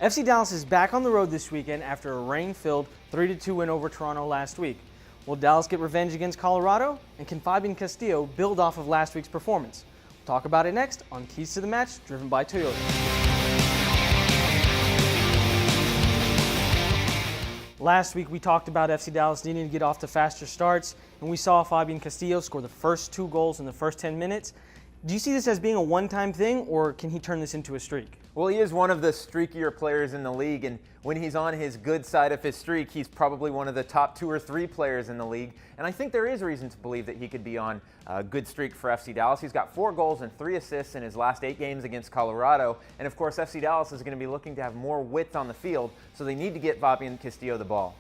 FC Dallas is back on the road this weekend after a rain-filled 3-2 win over Toronto last week. Will Dallas get revenge against Colorado? And can Fabian Castillo build off of last week's performance? We'll talk about it next on Keys to the Match, driven by Toyota. Last week we talked about FC Dallas needing to get off to faster starts, and we saw Fabian Castillo score the first 2 goals in the first 10 minutes. Do you see this as being a one-time thing, or can he turn this into a streak? Well, he is one of the streakier players in the league, and when he's on his good side of his streak, he's probably one of the top 2 or 3 players in the league. And I think there is reason to believe that he could be on a good streak for FC Dallas. He's got 4 goals and 3 assists in his last 8 games against Colorado. And of course, FC Dallas is going to be looking to have more width on the field, so they need to get Fabian Castillo the ball.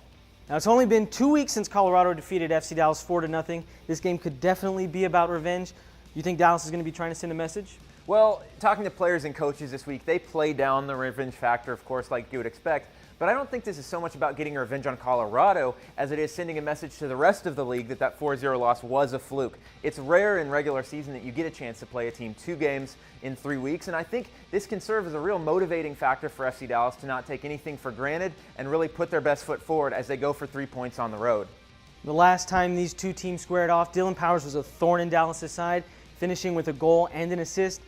Now, it's only been 2 weeks since Colorado defeated FC Dallas 4-0. This game could definitely be about revenge. You think Dallas is going to be trying to send a message? Well, talking to players and coaches this week, they play down the revenge factor, of course, like you would expect. But I don't think this is so much about getting revenge on Colorado as it is sending a message to the rest of the league that that 4-0 loss was a fluke. It's rare in regular season that you get a chance to play a team 2 games in 3 weeks, and I think this can serve as a real motivating factor for FC Dallas to not take anything for granted and really put their best foot forward as they go for 3 points on the road. The last time these 2 teams squared off, Dylan Powers was a thorn in Dallas' side, finishing with a goal and an assist.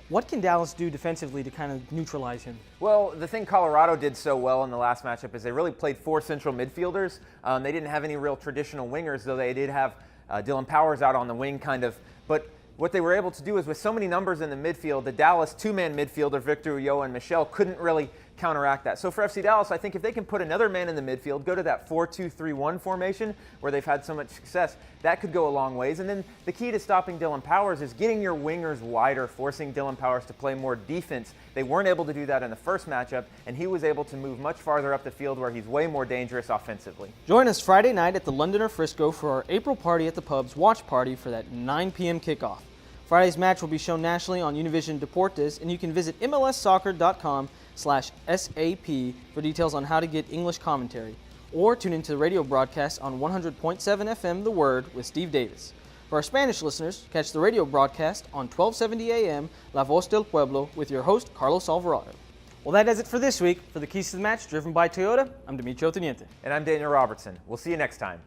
What can Dallas do defensively to kind of neutralize him? Well, the thing Colorado did so well in the last matchup is they really played 4 central midfielders. They didn't have any real traditional wingers, though they did have Dylan Powers out on the wing kind of. But what they were able to do is with so many numbers in the midfield, the Dallas 2-man midfielder, Victor Ulloa and Michel, couldn't really counteract that. So for FC Dallas, I think if they can put another man in the midfield, go to that 4-2-3-1 formation where they've had so much success, that could go a long ways. And then the key to stopping Dylan Powers is getting your wingers wider, forcing Dylan Powers to play more defense. They weren't able to do that in the first matchup, and he was able to move much farther up the field where he's way more dangerous offensively. Join us Friday night at the Londoner Frisco for our April Party at the Pub's watch party for that 9 p.m. kickoff. Friday's match will be shown nationally on Univision Deportes, and you can visit MLSsoccer.com/SAP for details on how to get English commentary, or tune into the radio broadcast on 100.7 FM The Word with Steve Davis. For our Spanish listeners, catch the radio broadcast on 1270 AM La Voz del Pueblo with your host, Carlos Alvarado. Well, that does it for this week. For the Keys to the Match, driven by Toyota, I'm Demetrio Teniente. And I'm Daniel Robertson. We'll see you next time.